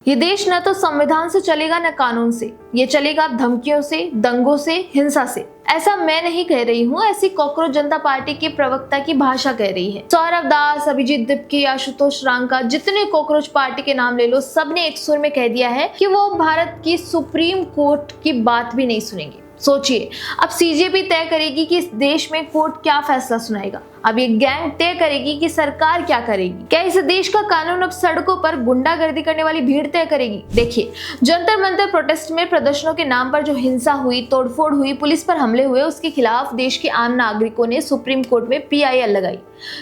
ये देश न तो संविधान से चलेगा न कानून से, ये चलेगा धमकियों से, दंगों से, हिंसा से। ऐसा मैं नहीं कह रही हूँ, ऐसी कॉकरोच जनता पार्टी के प्रवक्ता की भाषा कह रही है। सौरभ दास, अभिजीत दिपके, आशुतोष रांका, जितने कॉकरोच पार्टी के नाम ले लो, सबने एक सुर में कह दिया है कि वो भारत की सुप्रीम कोर्ट की बात भी नहीं सुनेंगे। सोचिए, अब सीजेपी तय करेगी कि इस देश में कोर्ट क्या फैसला सुनाएगा। अब ये गैंग तय करेगी कि सरकार क्या करेगी। क्या इस देश का कानून अब सड़कों पर गुंडागर्दी करने वाली भीड़ तय करेगी? देखिए, जंतर मंतर प्रोटेस्ट में प्रदर्शनों के नाम पर जो हिंसा हुई, तोड़फोड़ हुई, पुलिस पर हमले हुए, उसके खिलाफ देश के आम नागरिकों ने सुप्रीम कोर्ट में PIL लगाई,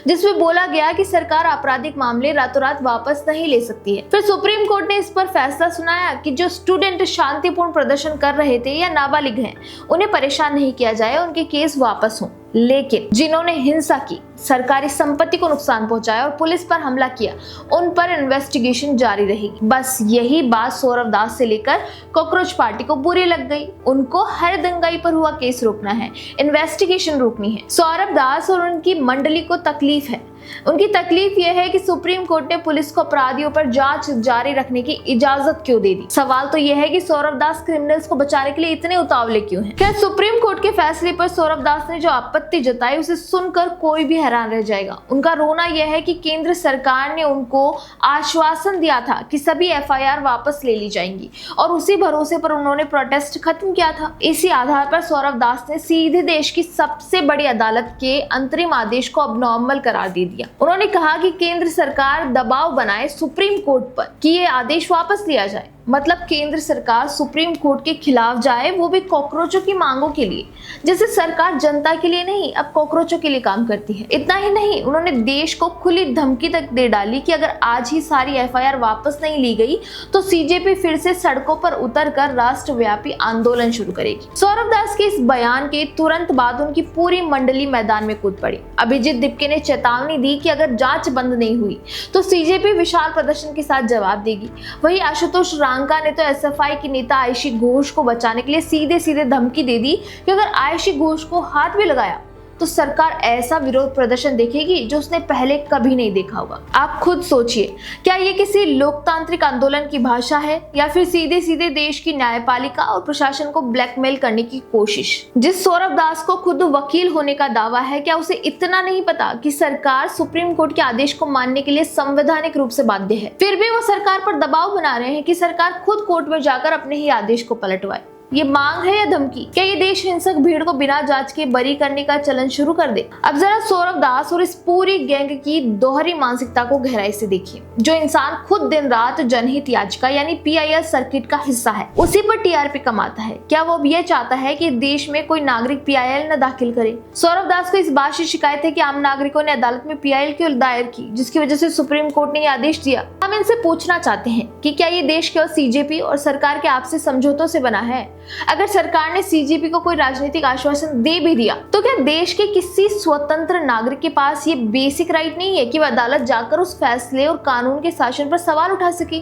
जिसमें बोला गया कि सरकार आपराधिक मामले रातों रात वापस नहीं ले सकती है। फिर सुप्रीम कोर्ट ने इस पर फैसला सुनाया कि जो स्टूडेंट शांतिपूर्ण प्रदर्शन कर रहे थे या नाबालिग हैं, उन्हें परेशान नहीं किया जाए, उनके केस वापस हों। लेकिन जिन्होंने हिंसा की, सरकारी संपत्ति को नुकसान पहुंचाया और पुलिस पर हमला किया, उन पर इन्वेस्टिगेशन जारी रहेगी। बस यही बात सौरभ दास से लेकर कॉकरोच पार्टी को बुरी लग गई। उनको हर दंगाई पर हुआ केस रोकना है, इन्वेस्टिगेशन रोकनी है। सौरभ दास और उनकी मंडली को तकलीफ है। उनकी तकलीफ यह है कि सुप्रीम कोर्ट ने पुलिस को अपराधियों पर जांच जारी रखने की इजाजत क्यों दे दी। सवाल तो यह है कि सौरभ दास क्रिमिनल्स को बचाने के लिए इतने उतावले क्यों हैं? क्या सुप्रीम कोर्ट के फैसले पर सौरभ दास ने जो आपत्ति जताई, उसे सुनकर कोई भी हैरान रह जाएगा। उनका रोना यह है कि केंद्र सरकार ने उनको आश्वासन दिया था कि सभी FIR वापस ले ली जाएंगी और उसी भरोसे पर उन्होंने प्रोटेस्ट खत्म किया था। इसी आधार पर सौरभ दास ने सीधे देश की सबसे बड़ी अदालत के अंतरिम आदेश को अबनॉर्मल करार दे दिया। उन्होंने कहा कि केंद्र सरकार दबाव बनाए सुप्रीम कोर्ट पर कि ये आदेश वापस लिया जाए। मतलब केंद्र सरकार सुप्रीम कोर्ट के खिलाफ जाए, वो भी कॉकरोचों की मांगों के लिए। जैसे सरकार जनता के लिए नहीं, अब कॉकरोचों के लिए काम करती है। इतना ही नहीं, उन्होंने देश को खुली धमकी तक दे डाली कि अगर आज ही सारी FIR वापस नहीं ली गई तो CJP फिर से सड़कों पर उतरकर राष्ट्रव्यापी आंदोलन शुरू करेगी। सौरभ दास के इस बयान के तुरंत बाद उनकी पूरी मंडली मैदान में कूद पड़ी। अभिजीत दिपके ने चेतावनी दी कि अगर जांच बंद नहीं हुई तो CJP विशाल प्रदर्शन के साथ जवाब देगी। वही आशुतोष रांका ने तो SFI की नेता आयशी घोष को बचाने के लिए सीधे सीधे धमकी दे दी कि अगर आयशी घोष को हाथ भी लगाया तो सरकार ऐसा विरोध प्रदर्शन देखेगी जो उसने पहले कभी नहीं देखा होगा। आप खुद सोचिए, क्या ये किसी लोकतांत्रिक आंदोलन की भाषा है या फिर सीधे सीधे देश की न्यायपालिका और प्रशासन को ब्लैकमेल करने की कोशिश? जिस सौरभ दास को खुद वकील होने का दावा है, क्या उसे इतना नहीं पता कि सरकार सुप्रीम कोर्ट के आदेश को मानने के लिए संवैधानिक रूप से बाध्य है? फिर भी वो सरकार पर दबाव बना रहे हैं कि सरकार खुद कोर्ट में जाकर अपने ही आदेश को पलटवाए। ये मांग है या धमकी? क्या ये देश हिंसक भीड़ को बिना जांच के बरी करने का चलन शुरू कर दे? अब जरा सौरभ दास और इस पूरी गैंग की दोहरी मानसिकता को गहराई से देखिए। जो इंसान खुद दिन रात जनहित याचिका यानी PIL सर्किट का हिस्सा है, उसी पर TRP कमाता है, क्या वो अब ये चाहता है कि देश में कोई नागरिक PIL न दाखिल करे? सौरभ दास को इस बात से शिकायत है कि आम नागरिकों ने अदालत में PIL क्यों दायर की, जिसकी वजह से सुप्रीम कोर्ट ने ये आदेश दिया। हम इनसे पूछना चाहते हैं कि क्या ये देश केवल CJP और सरकार के आपसी समझौतों से बना है? अगर सरकार ने CJP को कोई राजनीतिक आश्वासन दे भी दिया तो क्या देश के किसी स्वतंत्र नागरिक के पास ये बेसिक राइट नहीं है कि वह अदालत जाकर उस फैसले और कानून के शासन पर सवाल उठा सके?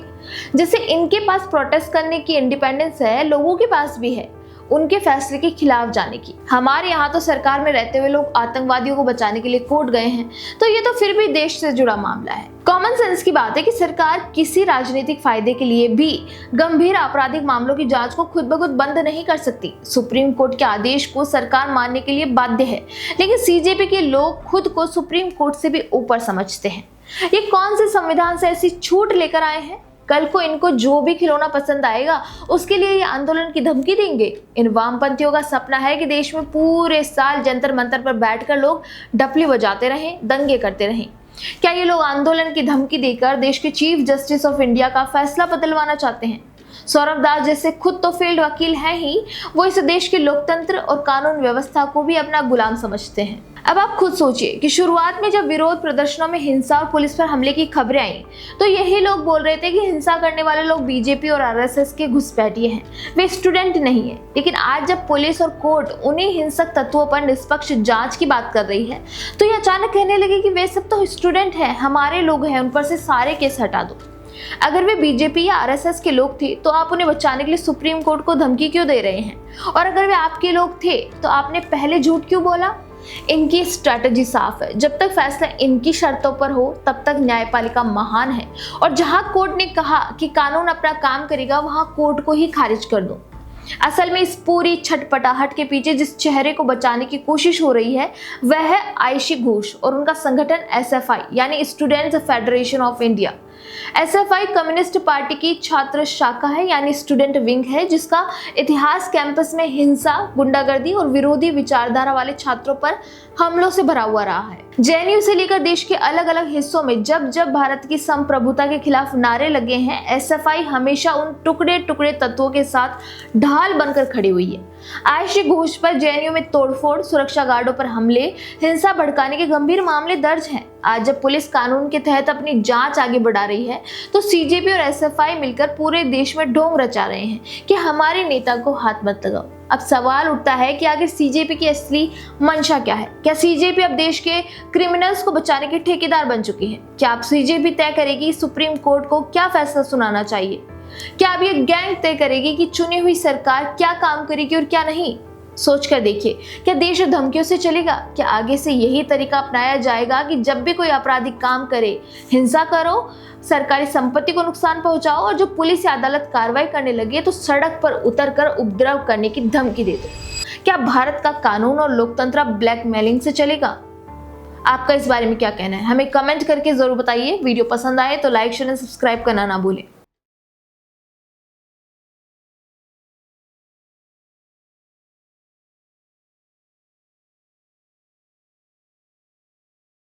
जैसे इनके पास प्रोटेस्ट करने की इंडिपेंडेंस है, लोगों के पास भी है उनके फैसले के खिलाफ जाने की। हमारे यहाँ तो सरकार में रहते हुए लोग आतंकवादियों को बचाने के लिए कोर्ट गए हैं, तो ये तो फिर भी देश से जुड़ा मामला है। कॉमन सेंस की बात है कि सरकार किसी राजनीतिक फायदे के लिए भी गंभीर आपराधिक मामलों की जांच को खुद ब खुद बंद नहीं कर सकती। सुप्रीम कोर्ट के आदेश को सरकार मानने के लिए बाध्य है, लेकिन CJP के लोग खुद को सुप्रीम कोर्ट से भी ऊपर समझते हैं। ये कौन से संविधान से ऐसी छूट लेकर आए हैं? कल को इनको जो भी खिलौना पसंद आएगा उसके लिए ये आंदोलन की धमकी देंगे। इन वामपंथियों का सपना है कि देश में पूरे साल जंतर मंतर पर बैठकर लोग डफली बजाते रहें, दंगे करते रहें। क्या ये लोग आंदोलन की धमकी देकर देश के चीफ जस्टिस ऑफ इंडिया का फैसला बदलवाना चाहते हैं? सौरभ दास जैसे खुद तो फील्ड वकील हैं ही, वो इस देश के लोकतंत्र और कानून व्यवस्था को भी अपना गुलाम समझते हैं। अब आप खुद सोचिए कि शुरुआत में जब विरोध प्रदर्शनों में हिंसा और पुलिस पर हमले की खबरें आई तो यही लोग बोल रहे थे कि हिंसा करने वाले लोग BJP और RSS के घुसपैठिए हैं, वे स्टूडेंट नहीं है। लेकिन आज जब पुलिस और कोर्ट उन्हीं हिंसक तत्वों पर निष्पक्ष जांच की बात कर रही है तो ये अचानक कहने लगे कि वे सब तो स्टूडेंट हैं, हमारे लोग हैं, उन पर से सारे केस हटा दो। अगर वे BJP या RSS के लोग थे तो आप उन्हें बचाने के लिए सुप्रीम कोर्ट को धमकी क्यों दे रहे हैं? और अगर वे आपके लोग थे तो आपने पहले झूठ क्यों बोला? इनकी स्ट्रैटेजी साफ है, जब तक फैसला इनकी शर्तों पर हो तब तक न्यायपालिका महान है, और जहां कोर्ट ने कहा कि कानून अपना काम करेगा वहां कोर्ट को ही खारिज कर दो। असल में इस पूरी छटपटाहट के पीछे जिस चेहरे को बचाने की कोशिश हो रही है वह है आयशी घोष और उनका संगठन एसएफआई यानी students federation of India. SFI communist party की छात्र शाखा है यानी स्टूडेंट विंग है, जिसका इतिहास कैंपस में हिंसा, गुंडागर्दी और विरोधी विचारधारा वाले छात्रों पर हमलों से भरा हुआ रहा है। जेएनयू से लेकर देश के अलग अलग हिस्सों में जब जब भारत की संप्रभुता के खिलाफ नारे लगे हैं, एसएफआई हमेशा उन टुकड़े टुकड़े तत्वों के साथ ढाल बनकर खड़ी हुई है। आयशी घोष पर जेएनयू में तोड़फोड़, सुरक्षा गार्डों पर हमले, हिंसा भड़काने के गंभीर मामले दर्ज हैं। आज जब पुलिस कानून के तहत अपनी जांच आगे बढ़ा रही है तो सीजेपी और एसएफआई मिलकर पूरे देश में ढोंग रचा रहे हैं कि हमारे नेता को हाथ मत लगाओ। अब सवाल उठता है कि आखिर सीजेपी की असली मंशा क्या है? क्या सीजेपी अब देश के क्रिमिनल्स को बचाने के ठेकेदार बन चुकी है? क्या अब सीजेपी तय करेगी सुप्रीम कोर्ट को क्या फैसला सुनाना चाहिए? क्या अब ये गैंग तय करेगी कि चुनी हुई सरकार क्या काम करेगी और क्या नहीं? सोच कर देखिए, क्या देश धमकियों से चलेगा? क्या आगे से यही तरीका अपनाया जाएगा कि जब भी कोई आपराधिक काम करे, हिंसा करो, सरकारी संपत्ति को नुकसान पहुंचाओ और जो पुलिस या अदालत कार्रवाई करने लगे तो सड़क पर उतरकर उपद्रव करने की धमकी दे दो? क्या भारत का कानून और लोकतंत्र ब्लैकमेलिंग से चलेगा? आपका इस बारे में क्या कहना है? हमें कमेंट करके जरूर बताइए। वीडियो पसंद आए तो लाइक, शेयर एंड सब्सक्राइब करना ना भूलें।